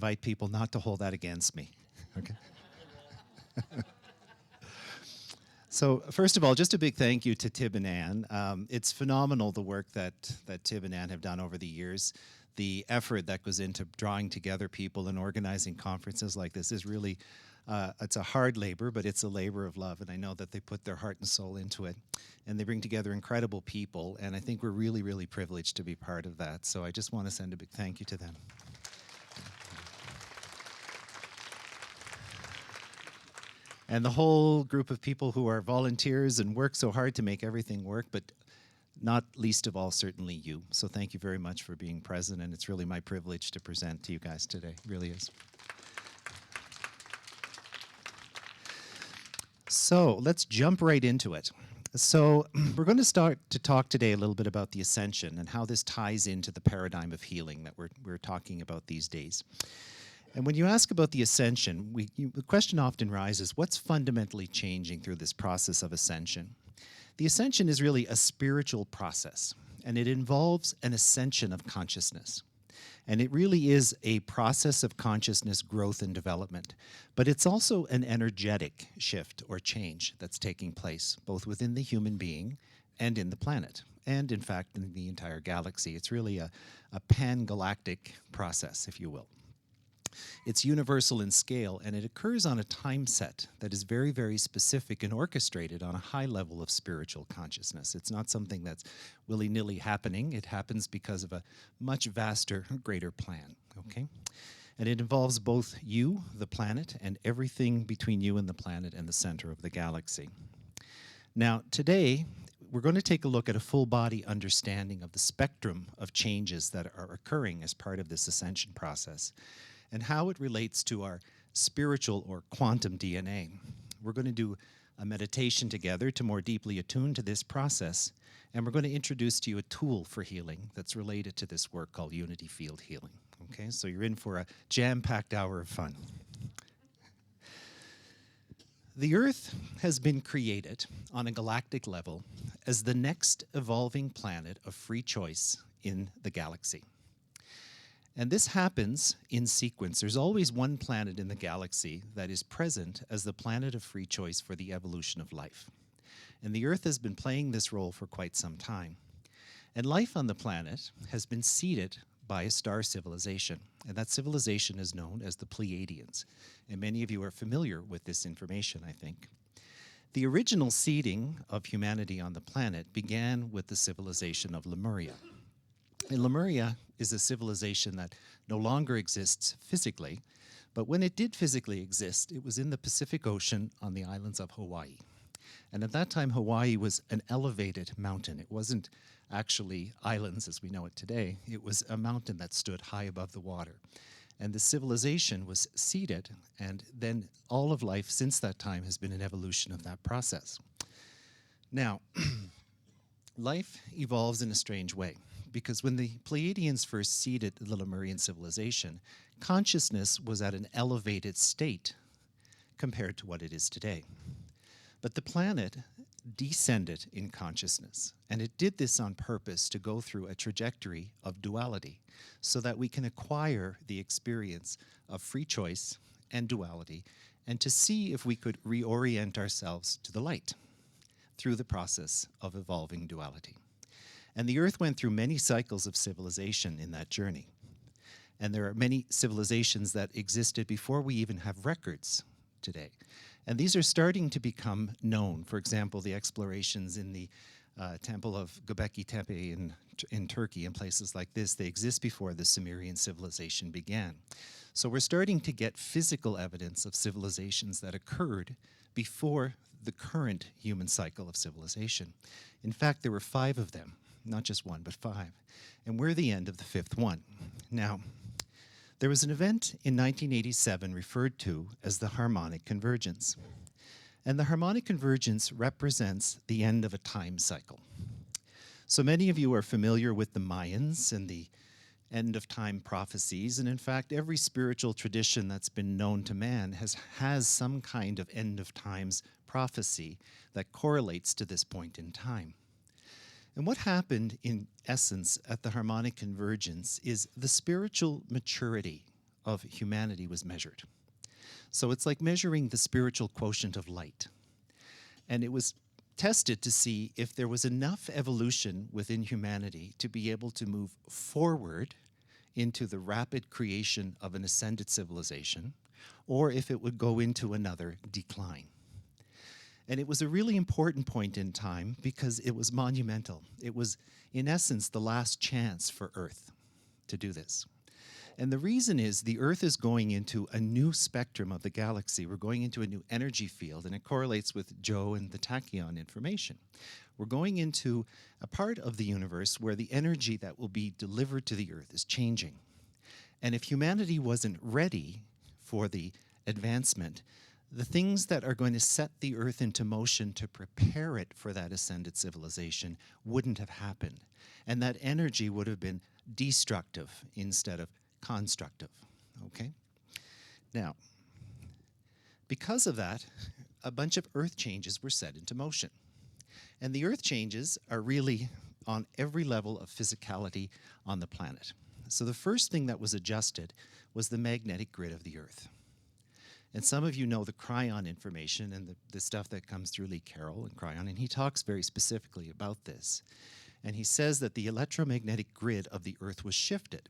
Invite people not to hold that against me. Okay. So first of all, just a big thank you to Tib and Ann. It's phenomenal the work that Tib and Ann have done over the years. The effort that goes into drawing together people and organizing conferences like this is really, it's a hard labor, but it's a labor of love. And I know that they put their heart and soul into it. And they bring together incredible people. And I think we're really, really privileged to be part of that. So I just want to send a big thank you to them. And the whole group of people who are volunteers and work so hard to make everything work, but not least of all, certainly you. So thank you very much for being present, and it's really my privilege to present to you guys today. It really is. So let's jump right into it. So we're going to start to talk today a little bit about the Ascension and how this ties into the paradigm of healing that we're talking about these days. And when you ask about the Ascension, the question often rises, what's fundamentally changing through this process of Ascension? The Ascension is really a spiritual process, and it involves an ascension of consciousness. And it really is a process of consciousness growth and development. But it's also an energetic shift or change that's taking place, both within the human being and in the planet, and in fact in the entire galaxy. It's really a pan-galactic process, if you will. It's universal in scale, and it occurs on a time set that is very, very specific and orchestrated on a high level of spiritual consciousness. It's not something that's willy-nilly happening. It happens because of a much vaster, greater plan, okay? And it involves both you, the planet, and everything between you and the planet and the center of the galaxy. Now, today, we're going to take a look at a full-body understanding of the spectrum of changes that are occurring as part of this ascension process, and how it relates to our spiritual or quantum DNA. We're going to do a meditation together to more deeply attune to this process, and we're going to introduce to you a tool for healing that's related to this work called Unity Field Healing. Okay, so you're in for a jam-packed hour of fun. The Earth has been created on a galactic level as the next evolving planet of free choice in the galaxy. And this happens in sequence. There's always one planet in the galaxy that is present as the planet of free choice for the evolution of life. And the Earth has been playing this role for quite some time. And life on the planet has been seeded by a star civilization. And that civilization is known as the Pleiadians. And many of you are familiar with this information, I think. The original seeding of humanity on the planet began with the civilization of Lemuria. And Lemuria is a civilization that no longer exists physically, but when it did physically exist, it was in the Pacific Ocean on the islands of Hawaii. And at that time, Hawaii was an elevated mountain. It wasn't actually islands as we know it today. It was a mountain that stood high above the water. And the civilization was seeded, and then all of life since that time has been an evolution of that process. Now, life evolves in a strange way, because when the Pleiadians first seeded the Lemurian civilization, consciousness was at an elevated state compared to what it is today. But the planet descended in consciousness, and it did this on purpose to go through a trajectory of duality so that we can acquire the experience of free choice and duality, and to see if we could reorient ourselves to the light through the process of evolving duality. And the Earth went through many cycles of civilization in that journey. And there are many civilizations that existed before we even have records today. And these are starting to become known. For example, the explorations in the temple of Göbekli Tepe in Turkey and places like this, they exist before the Sumerian civilization began. So we're starting to get physical evidence of civilizations that occurred before the current human cycle of civilization. In fact, there were 5 of them. Not just 1, but 5. And we're the end of the 5th one. Now, there was an event in 1987 referred to as the Harmonic Convergence. And the Harmonic Convergence represents the end of a time cycle. So many of you are familiar with the Mayans and the end of time prophecies. And in fact, every spiritual tradition that's been known to man has some kind of end of times prophecy that correlates to this point in time. And what happened in essence at the Harmonic Convergence is the spiritual maturity of humanity was measured. So it's like measuring the spiritual quotient of light. And it was tested to see if there was enough evolution within humanity to be able to move forward into the rapid creation of an ascended civilization, or if it would go into another decline. And it was a really important point in time because it was monumental. It was, in essence, the last chance for Earth to do this. And the reason is the Earth is going into a new spectrum of the galaxy. We're going into a new energy field, and it correlates with Joe and the tachyon information. We're going into a part of the universe where the energy that will be delivered to the Earth is changing. And if humanity wasn't ready for the advancement, the things that are going to set the Earth into motion to prepare it for that ascended civilization wouldn't have happened. And that energy would have been destructive instead of constructive, okay? Now, because of that, a bunch of Earth changes were set into motion. And the Earth changes are really on every level of physicality on the planet. So the first thing that was adjusted was the magnetic grid of the Earth. And some of you know the Cryon information and the stuff that comes through Lee Carroll and Cryon, and he talks very specifically about this. And he says that the electromagnetic grid of the Earth was shifted.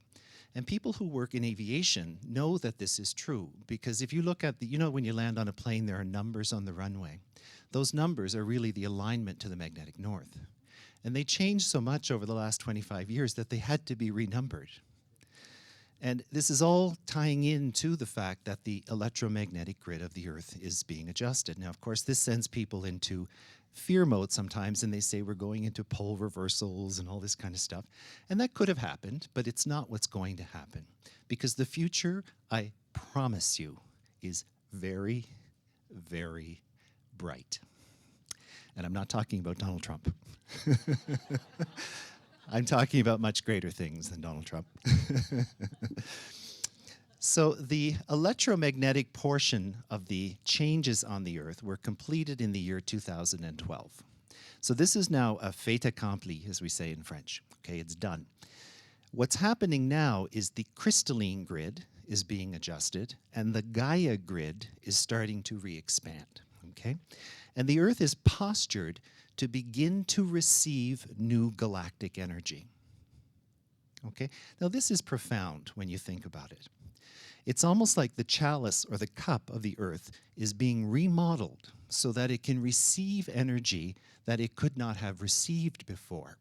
And people who work in aviation know that this is true, because if you look at when you land on a plane, there are numbers on the runway. Those numbers are really the alignment to the magnetic north. And they changed so much over the last 25 years that they had to be renumbered. And this is all tying into the fact that the electromagnetic grid of the Earth is being adjusted. Now, of course, this sends people into fear mode sometimes, and they say we're going into pole reversals and all this kind of stuff. And that could have happened, but it's not what's going to happen. Because the future, I promise you, is very, very bright. And I'm not talking about Donald Trump. I'm talking about much greater things than Donald Trump. So the electromagnetic portion of the changes on the Earth were completed in the year 2012. So this is now a fait accompli, as we say in French. Okay, it's done. What's happening now is the crystalline grid is being adjusted, and the Gaia grid is starting to re-expand. Okay? And the Earth is postured to begin to receive new galactic energy. Okay? Now this is profound when you think about it. It's almost like the chalice or the cup of the Earth is being remodeled so that it can receive energy that it could not have received before.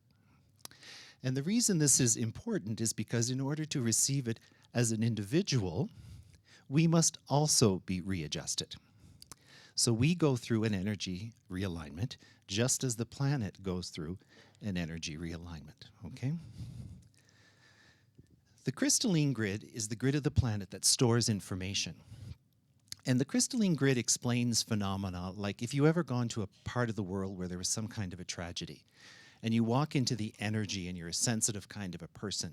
And the reason this is important is because in order to receive it as an individual, we must also be readjusted. So we go through an energy realignment just as the planet goes through an energy realignment, okay? The crystalline grid is the grid of the planet that stores information. And the crystalline grid explains phenomena like if you ever gone to a part of the world where there was some kind of a tragedy, and you walk into the energy and you're a sensitive kind of a person,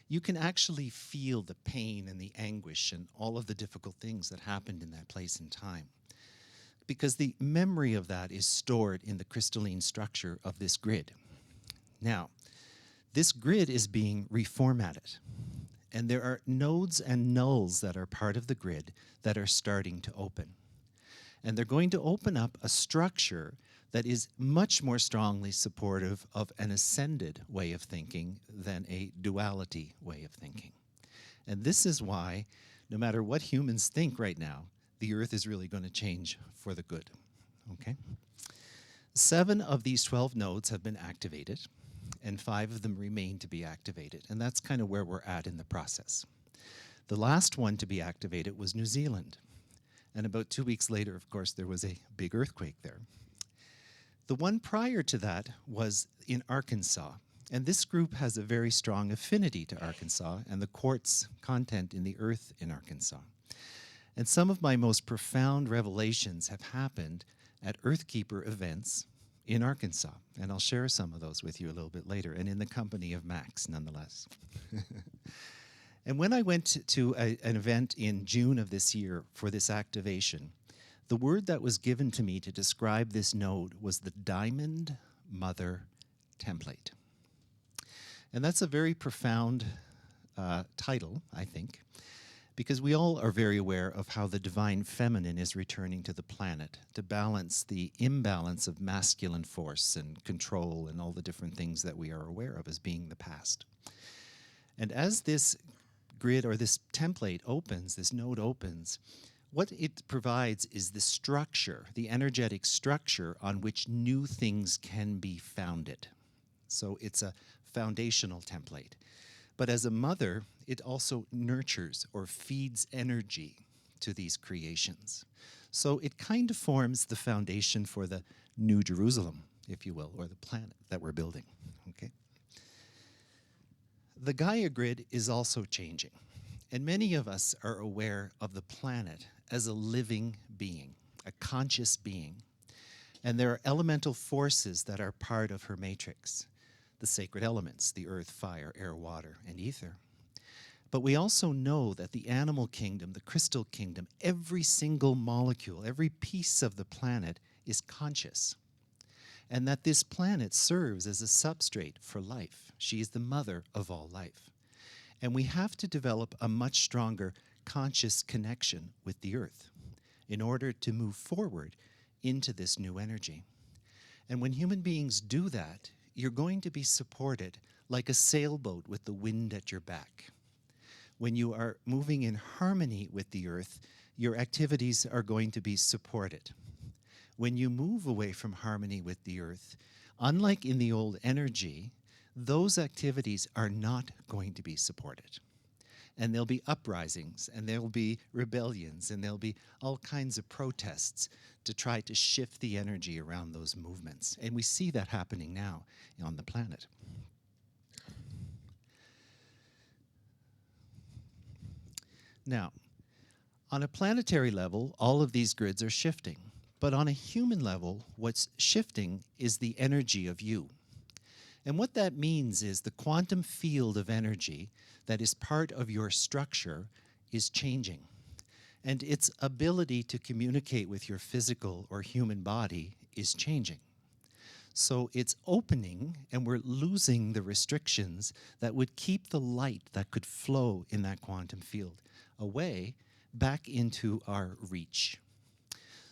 you can actually feel the pain and the anguish and all of the difficult things that happened in that place and time. Because the memory of that is stored in the crystalline structure of this grid. Now, this grid is being reformatted. And there are nodes and nulls that are part of the grid that are starting to open. And they're going to open up a structure that is much more strongly supportive of an ascended way of thinking than a duality way of thinking. And this is why, no matter what humans think right now, the Earth is really going to change for the good. Okay? 7 of these 12 nodes have been activated, and 5 of them remain to be activated. And that's kind of where we're at in the process. The last one to be activated was New Zealand. And about 2 weeks later, of course, there was a big earthquake there. The one prior to that was in Arkansas. And this group has a very strong affinity to Arkansas and the quartz content in the earth in Arkansas. And some of my most profound revelations have happened at EarthKeeper events in Arkansas. And I'll share some of those with you a little bit later, and in the company of Max, nonetheless. And when I went to an event in June of this year for this activation, the word that was given to me to describe this node was the Diamond Mother Template. And that's a very profound title, I think, because we all are very aware of how the divine feminine is returning to the planet to balance the imbalance of masculine force and control and all the different things that we are aware of as being the past. And as this grid or this template opens, this node opens, what it provides is the structure, the energetic structure on which new things can be founded. So it's a foundational template. But as a mother, it also nurtures or feeds energy to these creations. So it kind of forms the foundation for the New Jerusalem, if you will, or the planet that we're building. Okay. The Gaia grid is also changing, and many of us are aware of the planet as a living being, a conscious being. And there are elemental forces that are part of her matrix, the sacred elements, the earth, fire, air, water, and ether. But we also know that the animal kingdom, the crystal kingdom, every single molecule, every piece of the planet is conscious. And that this planet serves as a substrate for life. She is the mother of all life. And we have to develop a much stronger conscious connection with the earth in order to move forward into this new energy. And when human beings do that, you're going to be supported like a sailboat with the wind at your back. When you are moving in harmony with the earth, your activities are going to be supported. When you move away from harmony with the earth, unlike in the old energy, those activities are not going to be supported. And there'll be uprisings, and there'll be rebellions, and there'll be all kinds of protests to try to shift the energy around those movements. And we see that happening now on the planet. Now, on a planetary level, all of these grids are shifting. But on a human level, what's shifting is the energy of you. And what that means is the quantum field of energy that is part of your structure is changing. And its ability to communicate with your physical or human body is changing. So it's opening, and we're losing the restrictions that would keep the light that could flow in that quantum field away back into our reach.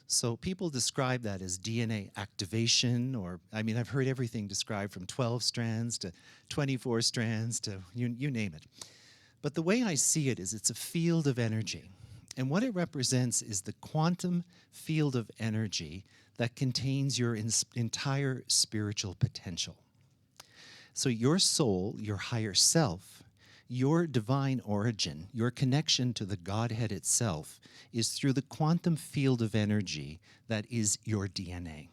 So people describe that as DNA activation, or, I mean, I've heard everything described from 12 strands to 24 strands to you name it. But the way I see it is it's a field of energy. And what it represents is the quantum field of energy that contains your entire spiritual potential. So your soul, your higher self, your divine origin, your connection to the Godhead itself is through the quantum field of energy that is your DNA.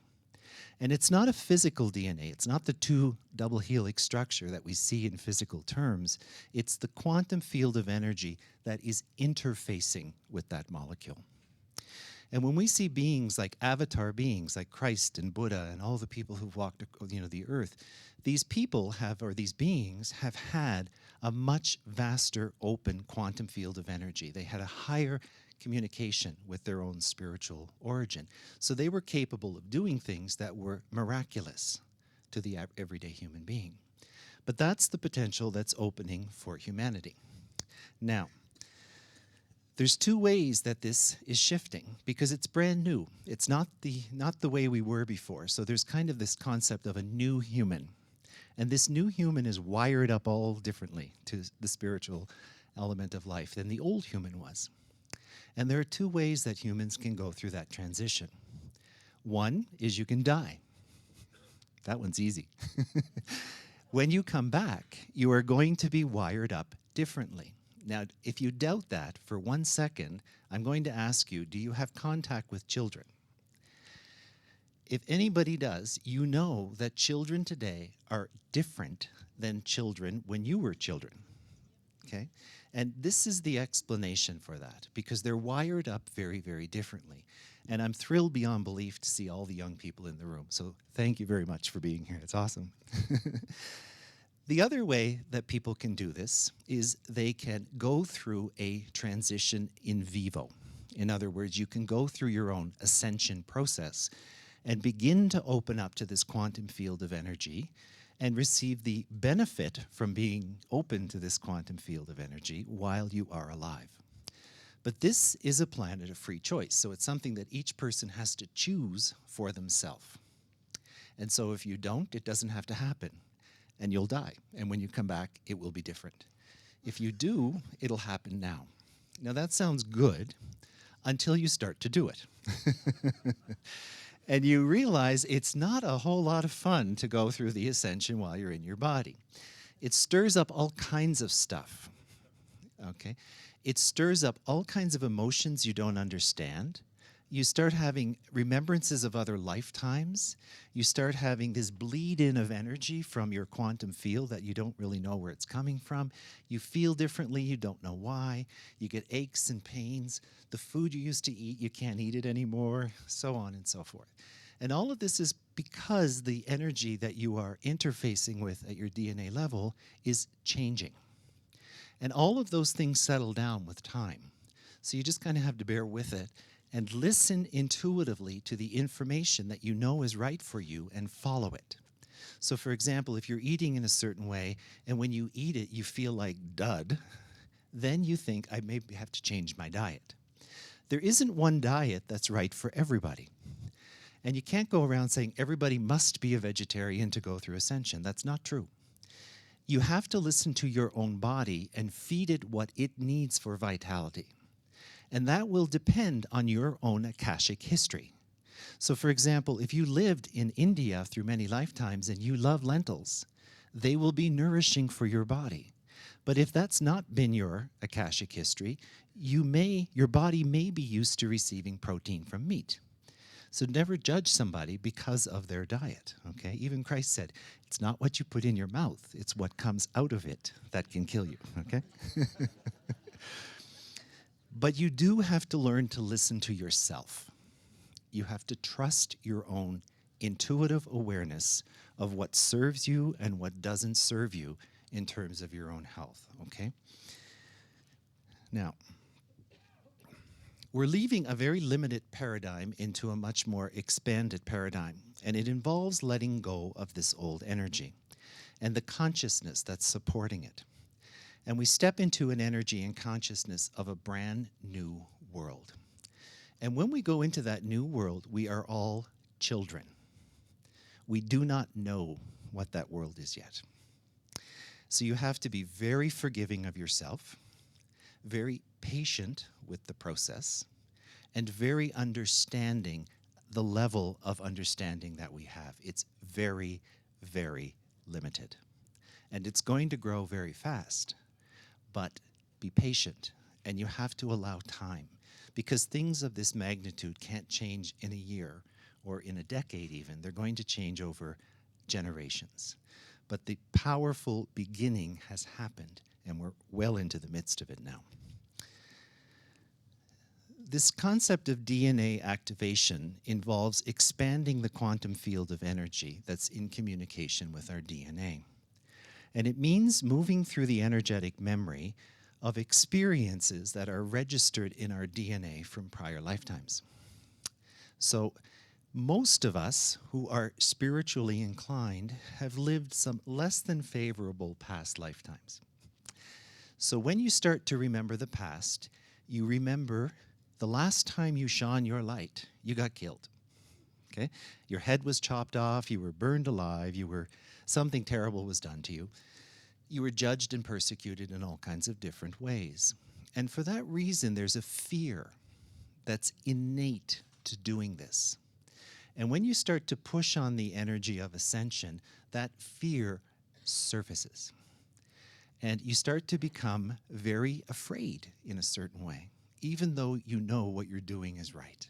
And it's not a physical DNA. It's not the two double helix structure that we see in physical terms. It's the quantum field of energy that is interfacing with that molecule. And when we see beings like avatar beings, like Christ and Buddha and all the people who've walked, the earth, these people have, or these beings have had a much vaster open quantum field of energy. They had a higher communication with their own spiritual origin. So they were capable of doing things that were miraculous to the everyday human being. But that's the potential that's opening for humanity. Now, there's two ways that this is shifting because it's brand new. It's not the way we were before. So there's kind of this concept of a new human. And this new human is wired up all differently to the spiritual element of life than the old human was. And there are two ways that humans can go through that transition. One is you can die. That one's easy. When you come back, you are going to be wired up differently. Now, if you doubt that for 1 second, I'm going to ask you, do you have contact with children? If anybody does, you know that children today are different than children when you were children, okay? And this is the explanation for that, because they're wired up very, very differently. And I'm thrilled beyond belief to see all the young people in the room. So thank you very much for being here. It's awesome. The other way that people can do this is they can go through a transition in vivo. In other words, you can go through your own ascension process and begin to open up to this quantum field of energy and receive the benefit from being open to this quantum field of energy while you are alive. But this is a planet of free choice, so it's something that each person has to choose for themselves. And so if you don't, it doesn't have to happen, and you'll die. And when you come back, it will be different. If you do, it'll happen now. Now that sounds good until you start to do it. And you realize it's not a whole lot of fun to go through the ascension while you're in your body. It stirs up all kinds of stuff, okay? It stirs up all kinds of emotions you don't understand. You start having remembrances of other lifetimes. You start having this bleed in of energy from your quantum field that you don't really know where it's coming from. You feel differently, you don't know why. You get aches and pains. The food you used to eat, you can't eat it anymore, so on and so forth. And all of this is because the energy that you are interfacing with at your DNA level is changing. And all of those things settle down with time. So you just kind of have to bear with it and listen intuitively to the information that you know is right for you and follow it. So for example, if you're eating in a certain way and when you eat it you feel like dud, then you think I maybe have to change my diet. There isn't one diet that's right for everybody. And you can't go around saying everybody must be a vegetarian to go through ascension. That's not true. You have to listen to your own body and feed it what it needs for vitality. And that will depend on your own Akashic history. So for example, if you lived in India through many lifetimes and you love lentils, they will be nourishing for your body. But if that's not been your Akashic history, your body may be used to receiving protein from meat. So never judge somebody because of their diet, okay? Even Christ said, it's not what you put in your mouth, it's what comes out of it that can kill you, okay? But you do have to learn to listen to yourself. You have to trust your own intuitive awareness of what serves you and what doesn't serve you in terms of your own health, okay? Now, we're leaving a very limited paradigm into a much more expanded paradigm, and it involves letting go of this old energy and the consciousness that's supporting it. And we step into an energy and consciousness of a brand new world. And when we go into that new world, we are all children. We do not know what that world is yet. So you have to be very forgiving of yourself, very patient with the process, and very understanding the level of understanding that we have. It's very, very limited. And it's going to grow very fast. But be patient, and you have to allow time, because things of this magnitude can't change in a year or in a decade even. They're going to change over generations. But the powerful beginning has happened, and we're well into the midst of it now. This concept of DNA activation involves expanding the quantum field of energy that's in communication with our DNA. And it means moving through the energetic memory of experiences that are registered in our DNA from prior lifetimes. So most of us who are spiritually inclined have lived some less than favorable past lifetimes. So when you start to remember the past, you remember the last time you shone your light, you got killed. Okay? Your head was chopped off, you were burned alive, something terrible was done to you. You were judged and persecuted in all kinds of different ways. And for that reason, there's a fear that's innate to doing this. And when you start to push on the energy of ascension, that fear surfaces. And you start to become very afraid in a certain way, even though you know what you're doing is right.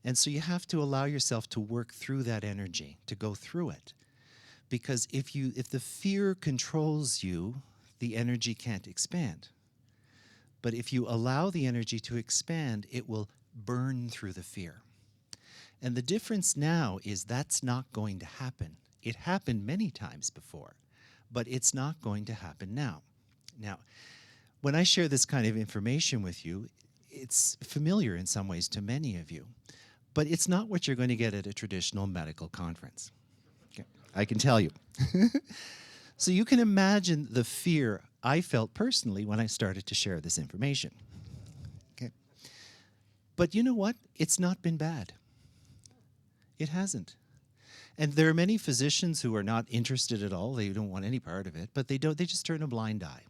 And so you have to allow yourself to work through that energy, to go through it. Because if the fear controls you, the energy can't expand. But if you allow the energy to expand, it will burn through the fear. And the difference now is that's not going to happen. It happened many times before, but it's not going to happen now. Now, when I share this kind of information with you, it's familiar in some ways to many of you, but it's not what you're going to get at a traditional medical conference. I can tell you. So you can imagine the fear I felt personally when I started to share this information. But you know what? It's not been bad. It hasn't. And there are many physicians who are not interested at all. They don't want any part of it, but they just turn a blind eye.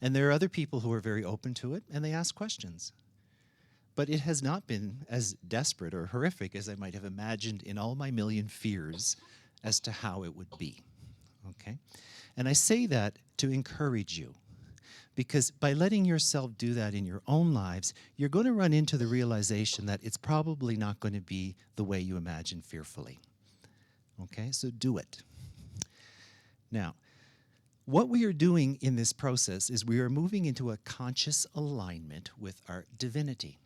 And there are other people who are very open to it, and they ask questions. But it has not been as desperate or horrific as I might have imagined in all my million fears as to how it would be. Okay? And I say that to encourage you, because by letting yourself do that in your own lives, you're going to run into the realization that it's probably not going to be the way you imagine fearfully. Okay? So do it. Now, what we are doing in this process is we are moving into a conscious alignment with our divinity.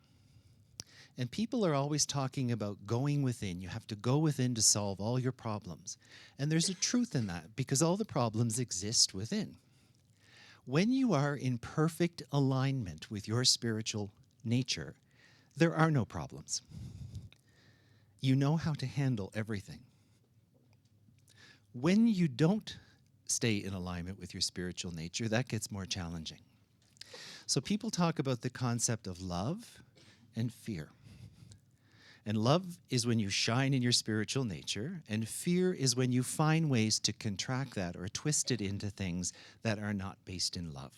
And people are always talking about going within. You have to go within to solve all your problems. And there's a truth in that, because all the problems exist within. When you are in perfect alignment with your spiritual nature, there are no problems. You know how to handle everything. When you don't stay in alignment with your spiritual nature, that gets more challenging. So people talk about the concept of love and fear. And love is when you shine in your spiritual nature, and fear is when you find ways to contract that or twist it into things that are not based in love.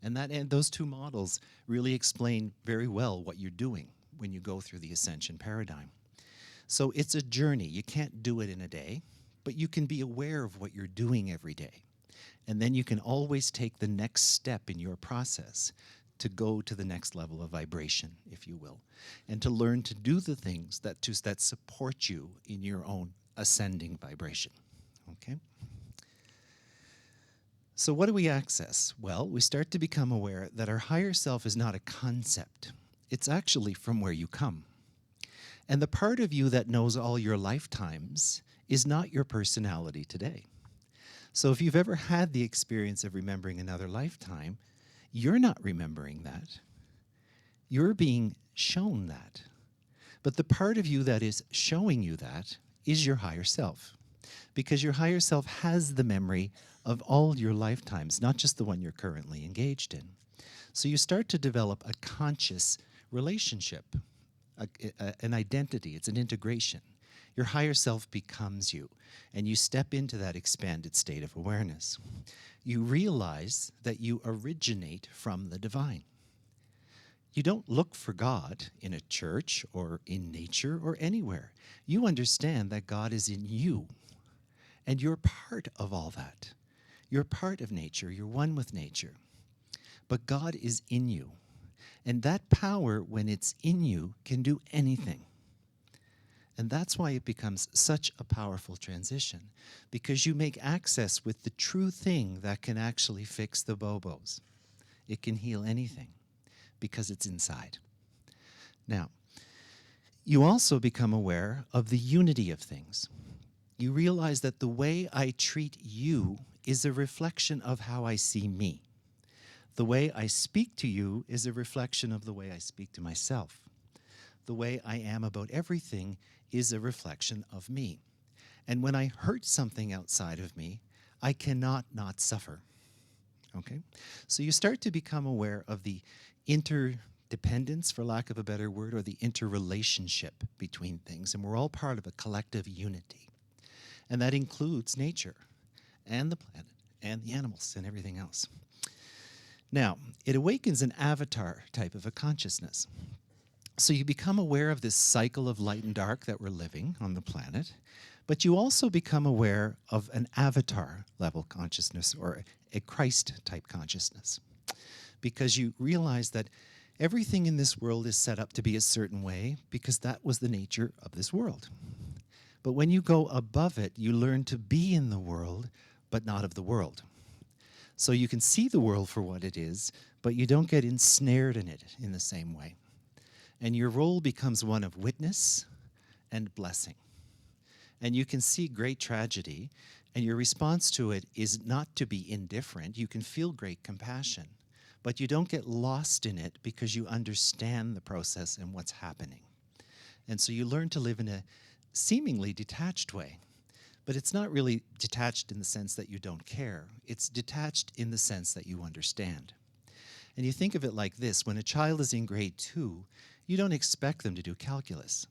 And those two models really explain very well what you're doing when you go through the Ascension paradigm. So it's a journey. You can't do it in a day, but you can be aware of what you're doing every day. And then you can always take the next step in your process to go to the next level of vibration, if you will, and to learn to do the things that support you in your own ascending vibration. Okay? So what do we access? Well, we start to become aware that our higher self is not a concept. It's actually from where you come. And the part of you that knows all your lifetimes is not your personality today. So if you've ever had the experience of remembering another lifetime, you're not remembering that. You're being shown that. But the part of you that is showing you that is your higher self. Because your higher self has the memory of all your lifetimes, not just the one you're currently engaged in. So you start to develop a conscious relationship, an identity. It's an integration. Your higher self becomes you, and you step into that expanded state of awareness. You realize that you originate from the divine. You don't look for God in a church or in nature or anywhere. You understand that God is in you, and you're part of all that. You're part of nature. You're one with nature. But God is in you, and that power, when it's in you, can do anything. And that's why it becomes such a powerful transition, because you make access with the true thing that can actually fix the bobos. It can heal anything because it's inside. Now, you also become aware of the unity of things. You realize that the way I treat you is a reflection of how I see me. The way I speak to you is a reflection of the way I speak to myself. The way I am about everything is a reflection of me. And when I hurt something outside of me, I cannot not suffer. Okay? So you start to become aware of the interdependence, for lack of a better word, or the interrelationship between things. And we're all part of a collective unity. And that includes nature and the planet and the animals and everything else. Now, it awakens an avatar type of a consciousness. So you become aware of this cycle of light and dark that we're living on the planet, but you also become aware of an avatar level consciousness, or a Christ type consciousness, because you realize that everything in this world is set up to be a certain way because that was the nature of this world. But when you go above it, you learn to be in the world, but not of the world. So you can see the world for what it is, but you don't get ensnared in it in the same way. And your role becomes one of witness and blessing. And you can see great tragedy, and your response to it is not to be indifferent. You can feel great compassion, but you don't get lost in it because you understand the process and what's happening. And so you learn to live in a seemingly detached way. But it's not really detached in the sense that you don't care. It's detached in the sense that you understand. And you think of it like this. When a child is in grade 2, you don't expect them to do calculus.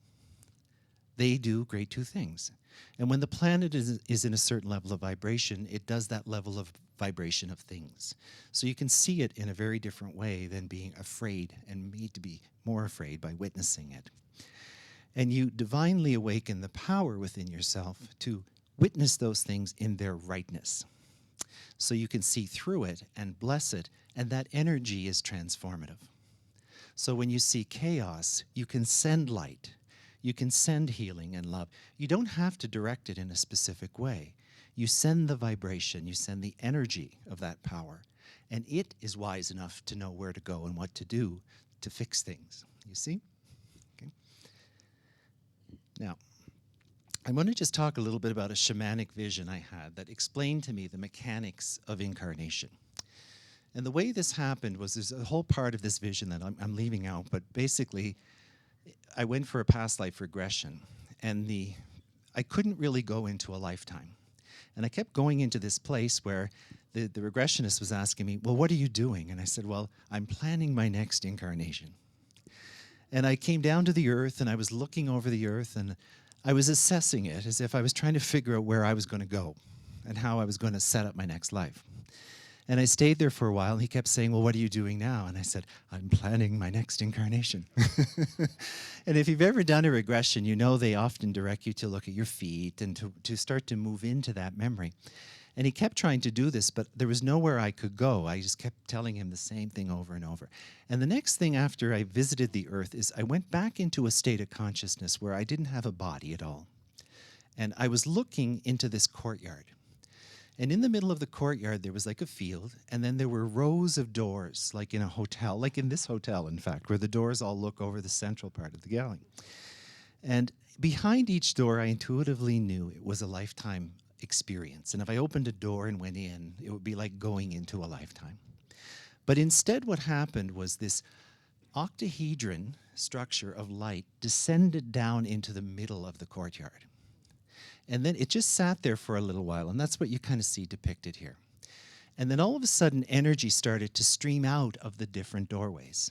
They do great two things. And when the planet is in a certain level of vibration, it does that level of vibration of things. So you can see it in a very different way than being afraid and made to be more afraid by witnessing it. And you divinely awaken the power within yourself to witness those things in their rightness. So you can see through it and bless it, and that energy is transformative. So when you see chaos, you can send light. You can send healing and love. You don't have to direct it in a specific way. You send the vibration, you send the energy of that power, and it is wise enough to know where to go and what to do to fix things. You see? Okay. Now, I want to just talk a little bit about a shamanic vision I had that explained to me the mechanics of incarnation. And the way this happened was there's a whole part of this vision that I'm leaving out, but basically, I went for a past life regression, and I couldn't really go into a lifetime. And I kept going into this place where the regressionist was asking me, well, what are you doing? And I said, well, I'm planning my next incarnation. And I came down to the earth, and I was looking over the earth, and I was assessing it as if I was trying to figure out where I was going to go and how I was going to set up my next life. And I stayed there for a while, and he kept saying, well, what are you doing now? And I said, I'm planning my next incarnation. And if you've ever done a regression, you know they often direct you to look at your feet and to start to move into that memory. And he kept trying to do this, but there was nowhere I could go. I just kept telling him the same thing over and over. And the next thing after I visited the earth is I went back into a state of consciousness where I didn't have a body at all. And I was looking into this courtyard. And in the middle of the courtyard, there was like a field, and then there were rows of doors, like in a hotel, like in this hotel, in fact, where the doors all look over the central part of the gallery. And behind each door, I intuitively knew it was a lifetime experience. And if I opened a door and went in, it would be like going into a lifetime. But instead, what happened was this octahedron structure of light descended down into the middle of the courtyard. And then it just sat there for a little while, and that's what you kind of see depicted here. And then all of a sudden, energy started to stream out of the different doorways.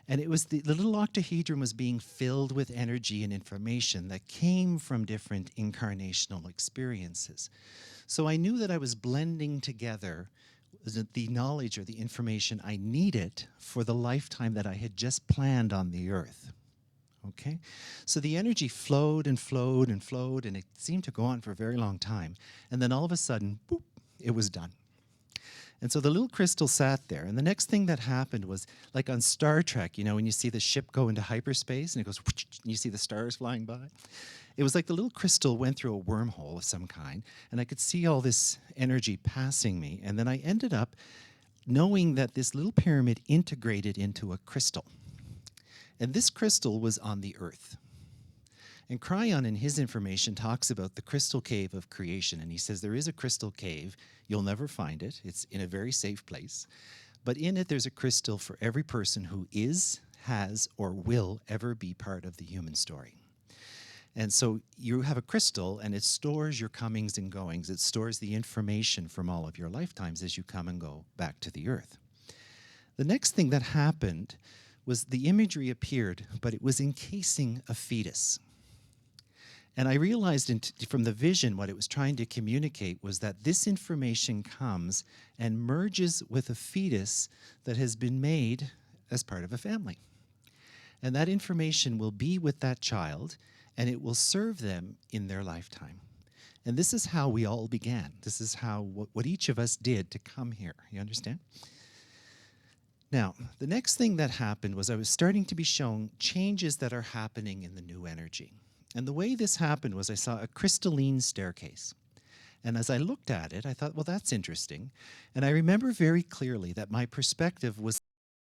And it was the little octahedron was being filled with energy and information that came from different incarnational experiences. So I knew that I was blending together the knowledge or the information I needed for the lifetime that I had just planned on the earth. Okay? So the energy flowed and flowed and flowed, and it seemed to go on for a very long time. And then all of a sudden, boop, it was done. And so the little crystal sat there, and the next thing that happened was, like on Star Trek, you know, when you see the ship go into hyperspace, and it goes, whoosh, and you see the stars flying by. It was like the little crystal went through a wormhole of some kind, and I could see all this energy passing me, and then I ended up knowing that this little pyramid integrated into a crystal. And this crystal was on the earth. And Cryon in his information talks about the crystal cave of creation. And he says there is a crystal cave. You'll never find it. It's in a very safe place. But in it, there's a crystal for every person who is, has, or will ever be part of the human story. And so you have a crystal, and it stores your comings and goings. It stores the information from all of your lifetimes as you come and go back to the earth. The next thing that happened was the imagery appeared, but it was encasing a fetus. And I realized from the vision what it was trying to communicate was that this information comes and merges with a fetus that has been made as part of a family. And that information will be with that child, and it will serve them in their lifetime. And this is how we all began. This is how what each of us did to come here. You understand? Now, the next thing that happened was I was starting to be shown changes that are happening in the new energy. And the way this happened was I saw a crystalline staircase. And as I looked at it, I thought, well, that's interesting. And I remember very clearly that my perspective was